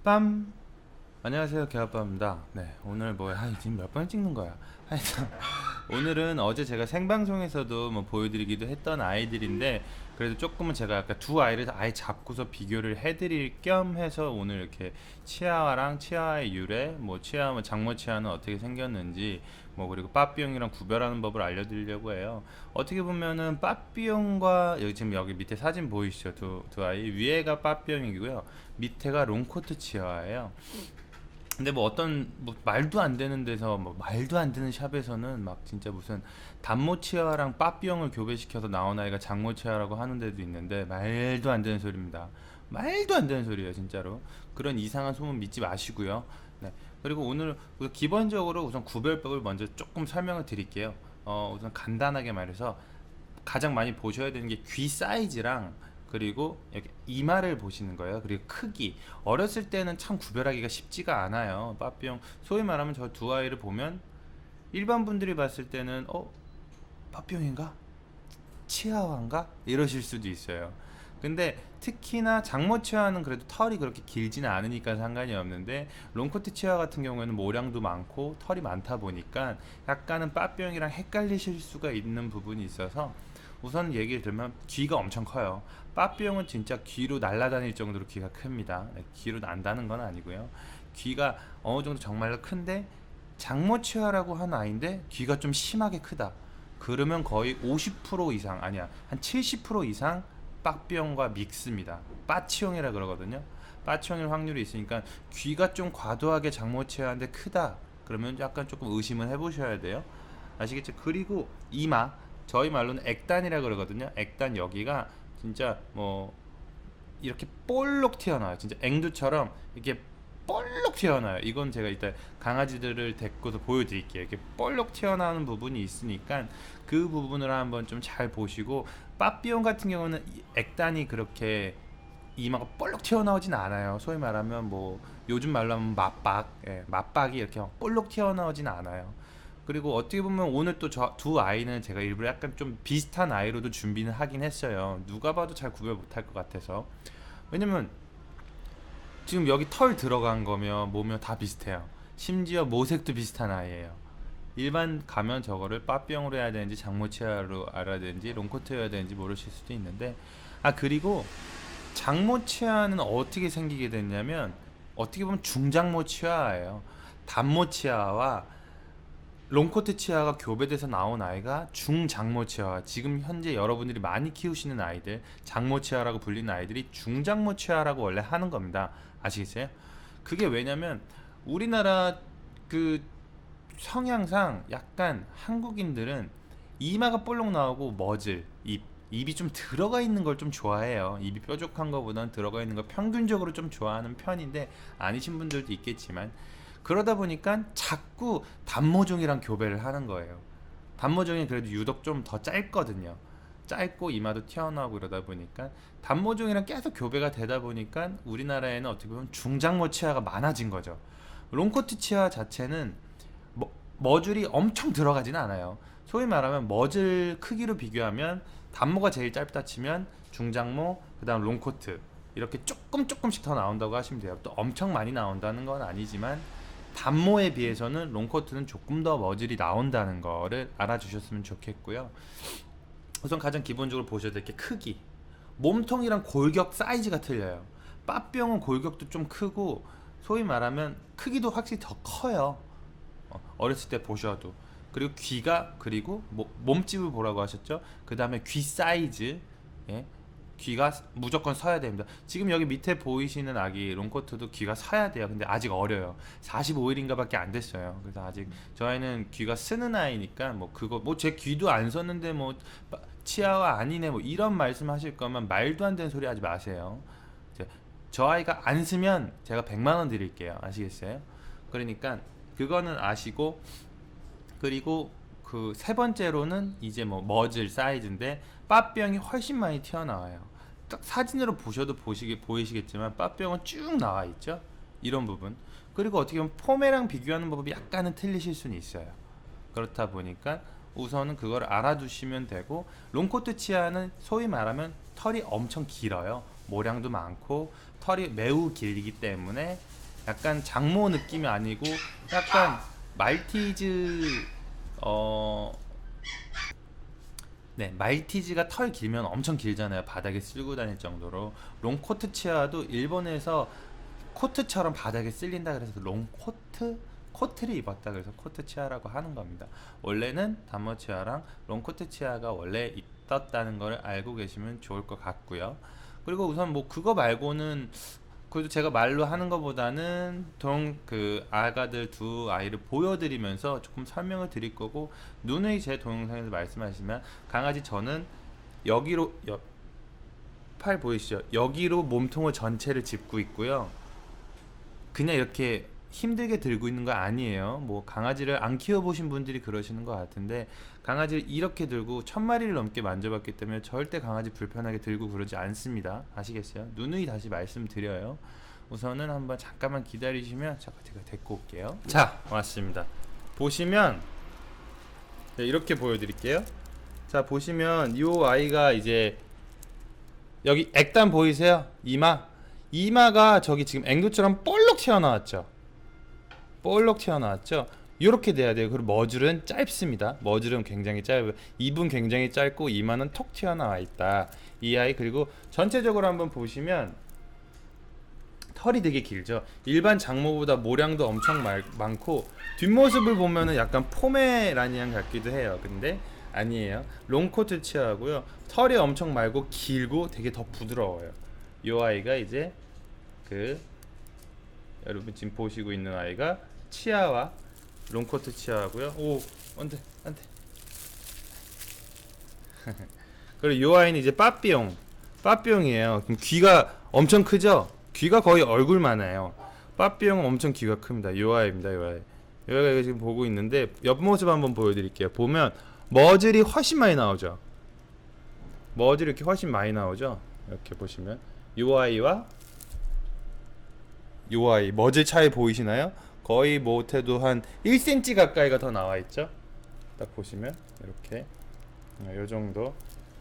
빰! 안녕하세요, 개아빠입니다. 네, 오늘 뭐야? 지금 몇 번 찍는 거야? 하여튼 오늘은 어제 제가 생방송에서도 뭐 보여드리기도 했던 아이들인데, 그래도 조금은 제가 약간 두 아이를 아예 잡고서 비교를 해드릴 겸 해서 오늘 이렇게 치아와랑 치아의 유래, 뭐 치아, 장모 치아는 어떻게 생겼는지, 뭐 그리고 빠삐용이랑 구별하는 법을 알려드리려고 해요. 어떻게 보면은 빠삐용과 여기 지금 여기 밑에 사진 보이시죠? 두 아이 위에가 빠삐용이고요, 밑에가 롱코트 치아예요. 근데 뭐 어떤 뭐 말도 안 되는 데서, 뭐 말도 안 되는 샵에서는 막 진짜 무슨 단모치아랑 빠삐용을 교배시켜서 나온 아이가 장모치아라고 하는 데도 있는데, 말도 안 되는 소리입니다. 말도 안 되는 소리예요, 진짜로. 그런 이상한 소문 믿지 마시고요. 네. 그리고 오늘 기본적으로 우선 구별법을 먼저 조금 설명을 드릴게요. 우선 간단하게 말해서 가장 많이 보셔야 되는 게 귀 사이즈랑, 그리고 이렇게 이마를 보시는 거예요. 그리고 크기. 어렸을 때는 참 구별하기가 쉽지가 않아요. 빠삐용, 소위 말하면 저 두 아이를 보면 일반 분들이 봤을 때는 빠삐용인가? 치아와인가? 이러실 수도 있어요. 근데 특히나 장모 치아는 그래도 털이 그렇게 길지는 않으니까 상관이 없는데, 롱코트 치아 같은 경우에는 모량도 많고 털이 많다 보니까 약간은 빠삐용이랑 헷갈리실 수가 있는 부분이 있어서, 우선 얘기를 들면 귀가 엄청 커요. 빠삐용은 진짜 귀로 날아다닐 정도로 귀가 큽니다. 네, 귀로 난다는 건 아니고요. 귀가 어느 정도 정말로 큰데, 장모 치아라고 한 아이인데 귀가 좀 심하게 크다. 그러면 거의 50% 이상, 아니야, 한 70% 이상 빠삐용과 믹스입니다. 빠치용이라 그러거든요. 빠치용일 확률이 있으니까 귀가 좀 과도하게 장모치아인데 크다, 그러면 약간 조금 의심은 해보셔야 돼요. 아시겠죠? 그리고 이마, 저희 말로는 액단이라 그러거든요. 액단 여기가 진짜 뭐 이렇게 볼록 튀어나와요. 진짜 앵두처럼 이렇게 볼록 튀어나와요. 이건 제가 이따 강아지들을 데리고서 보여드릴게요. 이렇게 볼록 튀어나오는 부분이 있으니까 그 부분을 한번 좀 잘 보시고, 빠삐용 같은 경우는 액단이 그렇게 이마가 볼록 튀어나오진 않아요. 소위 말하면 뭐 요즘 말로 하면 맞박, 맞박이 이렇게 볼록 튀어나오진 않아요. 그리고 어떻게 보면 오늘 또 저 두 아이는 제가 일부러 약간 좀 비슷한 아이로도 준비는 하긴 했어요. 누가 봐도 잘 구별 못할 것 같아서. 왜냐면 지금 여기 털 들어간 거며 뭐며 다 비슷해요. 심지어 모색도 비슷한 아이예요. 일반 가면 저거를 빠삐용으로 해야 되는지 장모치아로 알아야 되는지 롱코트 해야 되는지 모르실 수도 있는데, 그리고 장모치아는 어떻게 생기게 됐냐면, 어떻게 보면 중장모치아예요. 단모치아와 롱코트 치아가 교배돼서 나온 아이가 중장모치아, 지금 현재 여러분들이 많이 키우시는 아이들, 장모치아라고 불리는 아이들이 중장모치아라고 원래 하는 겁니다. 아시겠어요? 그게 왜냐면 우리나라 그 성향상 약간 한국인들은 이마가 볼록 나오고 머질 입이 좀 들어가 있는 걸 좀 좋아해요. 입이 뾰족한 거보다는 들어가 있는 걸 평균적으로 좀 좋아하는 편인데, 아니신 분들도 있겠지만, 그러다 보니까 자꾸 단모종이랑 교배를 하는 거예요. 단모종이 그래도 유독 좀 더 짧거든요. 짧고 이마도 튀어나오고 이러다 보니까 단모종이랑 계속 교배가 되다 보니까 우리나라에는 어떻게 보면 중장모 치아가 많아진 거죠. 롱코트 치아 자체는 머줄이 엄청 들어가진 않아요. 소위 말하면 머즐 크기로 비교하면 단모가 제일 짧다 치면 중장모, 그 다음 롱코트, 이렇게 조금씩 더 나온다고 하시면 돼요. 또 엄청 많이 나온다는 건 아니지만 단모에 비해서는 롱코트는 조금 더 머즐이 나온다는 거를 알아주셨으면 좋겠고요. 우선 가장 기본적으로 보셔야 될 게 크기. 몸통이랑 골격 사이즈가 틀려요. 빠삐용은 골격도 좀 크고, 소위 말하면 크기도 확실히 더 커요. 어렸을 때 보셔도. 그리고 귀가, 그리고 몸집을 보라고 하셨죠. 그 다음에 귀 사이즈, 예? 귀가 무조건 서야 됩니다. 지금 여기 밑에 보이시는 아기 롱코트도 귀가 서야 돼요. 근데 아직 어려요. 45일인가 밖에 안 됐어요. 그래서 아직 저희는 귀가 쓰는 아이니까, 뭐 그거 뭐 제 귀도 안 썼는데 뭐 치아와 아니네 뭐 이런 말씀 하실 거면 말도 안 되는 소리 하지 마세요. 저 아이가 안 쓰면 제가 100만 원 드릴게요. 아시겠어요? 그러니까 그거는 아시고, 그리고 그 세 번째로는 이제 뭐 머즐 사이즈인데, 빠병이 훨씬 많이 튀어나와요. 딱 사진으로 보셔도 보이시겠지만 빠병은 쭉 나와 있죠. 이런 부분. 그리고 어떻게 보면 폼이랑 비교하는 법이 약간은 틀리실 수는 있어요. 그렇다 보니까 우선은 그걸 알아두시면 되고, 롱코트 치아는 소위 말하면 털이 엄청 길어요. 모량도 많고 털이 매우 길기 때문에 약간 장모 느낌이 아니고 약간 말티즈 네, 말티즈가 털 길면 엄청 길잖아요. 바닥에 쓸고 다닐 정도로. 롱코트 치아도 일본에서 코트처럼 바닥에 쓸린다 그래서 롱코트 코트를 입었다 그래서 코트 치아라고 하는 겁니다. 원래는 단모 치아랑 롱코트 치아가 원래 있었다는 걸 알고 계시면 좋을 것 같고요. 그리고 우선 뭐 그거 말고는 그래도 제가 말로 하는 것보다는 그 아가들 두 아이를 보여드리면서 조금 설명을 드릴 거고, 누누이 제 동영상에서 말씀하시면 강아지 저는 여기로 팔 보이시죠? 여기로 몸통을 전체를 짚고 있고요. 그냥 이렇게 힘들게 들고 있는 거 아니에요. 뭐 강아지를 안 키워보신 분들이 그러시는 것 같은데, 강아지를 이렇게 들고 1000마리를 넘게 만져봤기 때문에 절대 강아지 불편하게 들고 그러지 않습니다. 아시겠어요? 누누이 다시 말씀드려요. 우선은 한번 잠깐만 기다리시면 제가 데리고 올게요. 자, 왔습니다. 보시면 네, 이렇게 보여드릴게요. 자, 보시면 이 아이가 이제 여기 액단 보이세요? 이마가 저기 지금 앵두처럼 볼록 튀어나왔죠. 볼록 튀어나왔죠. 이렇게 돼야 돼요. 그리고 머줄은 짧습니다. 머줄은 굉장히 짧아요. 입은 굉장히 짧고 이마는 톡 튀어나와 있다. 이 아이. 그리고 전체적으로 한번 보시면 털이 되게 길죠. 일반 장모보다 모량도 엄청 많고, 뒷모습을 보면은 약간 포메라니안 같기도 해요. 근데 아니에요. 롱코트 치아고요. 털이 엄청 말고 길고 되게 더 부드러워요. 이 아이가 이제 여러분 지금 보시고 있는 아이가 치아와 롱코트 치아고요. 오, 안돼. 그리고 이 아이는 이제 빠삐용이에요. 그럼 귀가 엄청 크죠? 귀가 거의 얼굴만해요. 빠삐용은 엄청 귀가 큽니다. 이 아이입니다. 이 아이가 지금 보고 있는데 옆모습 한번 보여드릴게요. 보면 머즐이 훨씬 많이 나오죠. 머즐이 이렇게 훨씬 많이 나오죠. 이렇게 보시면 이 아이와 이 아이 머즐 차이 보이시나요? 거의 못해도 한 1cm 가까이가 더 나와 있죠. 딱 보시면 이렇게 요 정도.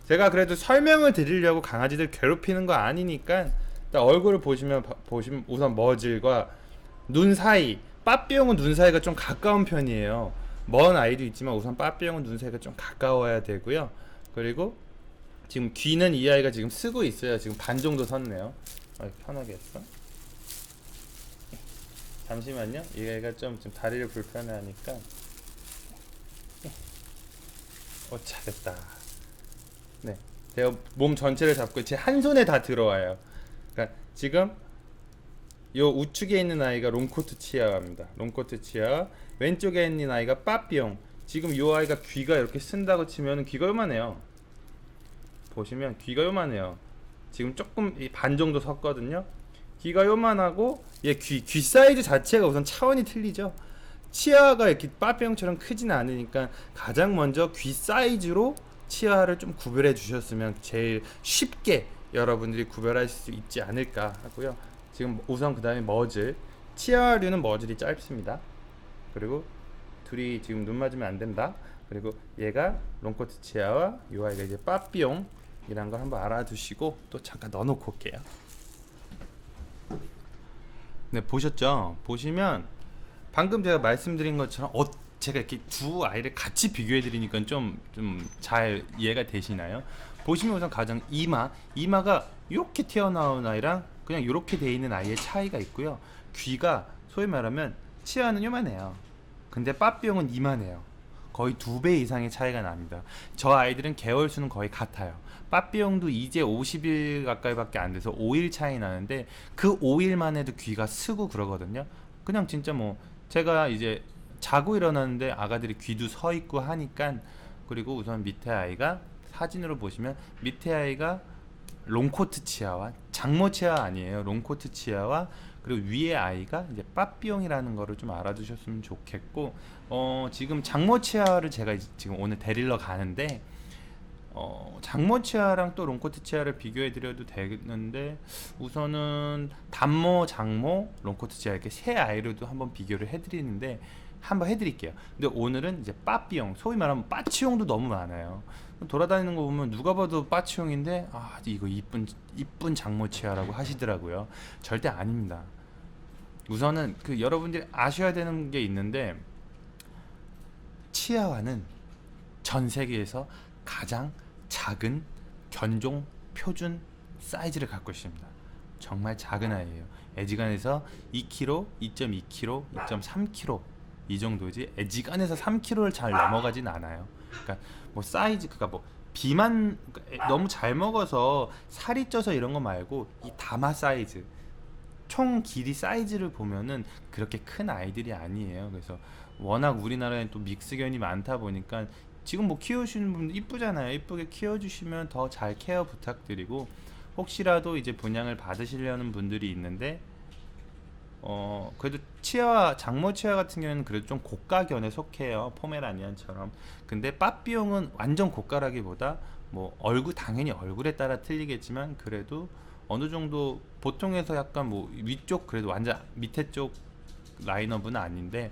제가 그래도 설명을 드리려고 강아지들 괴롭히는 거 아니니까 딱 얼굴을 보시면 우선 머즐과 눈 사이, 빠삐용은 눈 사이가 좀 가까운 편이에요. 먼 아이도 있지만 우선 빠삐용은 눈 사이가 좀 가까워야 되고요. 그리고 지금 귀는 이 아이가 지금 쓰고 있어요. 지금 반 정도 섰네요. 편하게 했어. 잠시만요. 이 아이가 좀 다리를 불편해하니까. 잘됐다. 네, 제가 몸 전체를 잡고 제 한 손에 다 들어와요. 그러니까 지금 요 우측에 있는 아이가 롱코트 치아입니다. 롱코트 치아. 왼쪽에 있는 아이가 빠삐용. 지금 요 아이가 귀가 이렇게 쓴다고 치면 귀가 요만해요. 보시면 귀가 요만해요. 지금 조금 반 정도 섰거든요. 귀가 요만하고 얘 귀 사이즈 자체가 우선 차원이 틀리죠. 치아가 이렇게 빠삐용처럼 크진 않으니까 가장 먼저 귀 사이즈로 치아를 좀 구별해 주셨으면 제일 쉽게 여러분들이 구별할 수 있지 않을까 하고요. 지금 우선 그 다음에 머즐. 치아류는 머즐이 짧습니다. 그리고 둘이 지금 눈 맞으면 안 된다. 그리고 얘가 롱코트 치아와 이 아이가 이제 빠삐용이란 걸 한번 알아두시고 또 잠깐 넣어놓고 올게요. 네, 보셨죠? 보시면 방금 제가 말씀드린 것처럼 제가 이렇게 두 아이를 같이 비교해 드리니까 좀 잘 이해가 되시나요? 보시면 우선 가장 이마가 이렇게 튀어나온 아이랑 그냥 이렇게 돼 있는 아이의 차이가 있고요. 귀가 소위 말하면 치아는 요만해요. 근데 빠삐용은 이만해요. 거의 2배 이상의 차이가 납니다. 저 아이들은 개월 수는 거의 같아요. 빠삐용도 이제 50일 가까이밖에 안 돼서 5일 차이 나는데 그 5일만 해도 귀가 쓰고 그러거든요. 그냥 진짜 뭐 제가 이제 자고 일어났는데 아가들이 귀도 서 있고 하니까. 그리고 우선 밑에 아이가 사진으로 보시면 밑에 아이가 롱코트 치아와 장모 치아 아니에요. 롱코트 치아와 그리고 위에 아이가 이제 빠삐용이라는 거를 좀 알아두셨으면 좋겠고, 지금 장모 치아를 제가 지금 오늘 데리러 가는데 장모 치아랑 또 롱코트 치아를 비교해 드려도 되는데 우선은 단모, 장모, 롱코트 치아 이렇게 세 아이로도 한번 비교를 해 드리는데 한번 해드릴게요. 근데 오늘은 이제 빠삐용, 소위 말하면 빠치용도 너무 많아요. 돌아다니는 거 보면 누가 봐도 빠치용인데 이거 이쁜 장모 치아라고 하시더라고요. 절대 아닙니다. 우선은 그 여러분들이 아셔야 되는 게 있는데, 치아와는 전 세계에서 가장 작은 견종 표준 사이즈를 갖고 있습니다. 정말 작은 아이예요. 애지간해서 2kg, 2.2kg, 2.3kg 이 정도지, 애지간해서 3kg를 잘 넘어가진 않아요. 그러니까 뭐 사이즈, 그러니까 뭐 비만, 너무 잘 먹어서 살이 쪄서 이런 거 말고 이 다마 사이즈, 총 길이 사이즈를 보면은 그렇게 큰 아이들이 아니에요. 그래서 워낙 우리나라에 또 믹스견이 많다 보니까 지금 뭐 키우시는 분들 이쁘잖아요. 이쁘게 키워주시면 더 잘 케어 부탁드리고, 혹시라도 이제 분양을 받으시려는 분들이 있는데 그래도 치아, 장모 치아 같은 경우는 그래도 좀 고가견에 속해요. 포메라니안처럼. 근데 빠삐용은 완전 고가라기보다 뭐 당연히 얼굴에 따라 틀리겠지만 그래도 어느 정도 보통에서 약간 뭐 위쪽, 그래도 완전 밑에 쪽 라인업은 아닌데,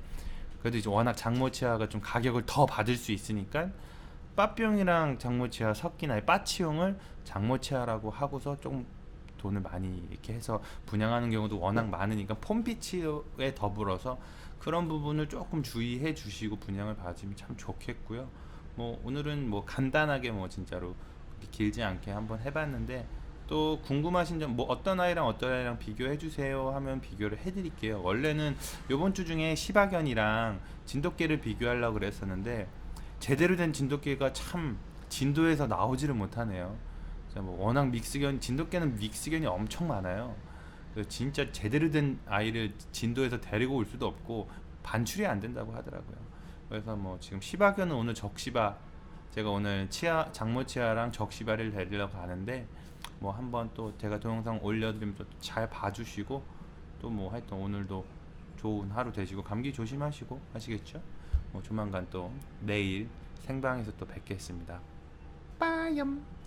그래도 이제 워낙 장모 치아가 좀 가격을 더 받을 수 있으니까 빠삐용이랑 장모 치아 섞인 아이 빠치용을 장모 치아라고 하고서 좀 돈을 많이 이렇게 해서 분양하는 경우도 워낙 많으니까 폼피치에 더불어서 그런 부분을 조금 주의해 주시고 분양을 받으면 참 좋겠고요. 뭐 오늘은 뭐 간단하게 뭐 진짜로 길지 않게 한번 해봤는데, 또 궁금하신 점, 뭐 어떤 아이랑 비교해 주세요 하면 비교를 해 드릴게요. 원래는 요번 주 중에 시바견이랑 진돗개를 비교하려고 그랬었는데 제대로 된 진돗개가 참 진도에서 나오지를 못하네요. 뭐 워낙 진돗개는 믹스견이 엄청 많아요. 그래서 진짜 제대로 된 아이를 진도에서 데리고 올 수도 없고 반출이 안 된다고 하더라고요. 그래서 뭐 지금 시바견은 오늘 적시바, 제가 오늘 장모 치아랑 적시바를 데리러 가는데, 뭐 한번 또 제가 동영상 올려드리면 또 잘 봐주시고, 또 뭐 하여튼 오늘도 좋은 하루 되시고 감기 조심하시고 하시겠죠? 뭐 조만간 또 내일 생방에서 또 뵙겠습니다. 빠염.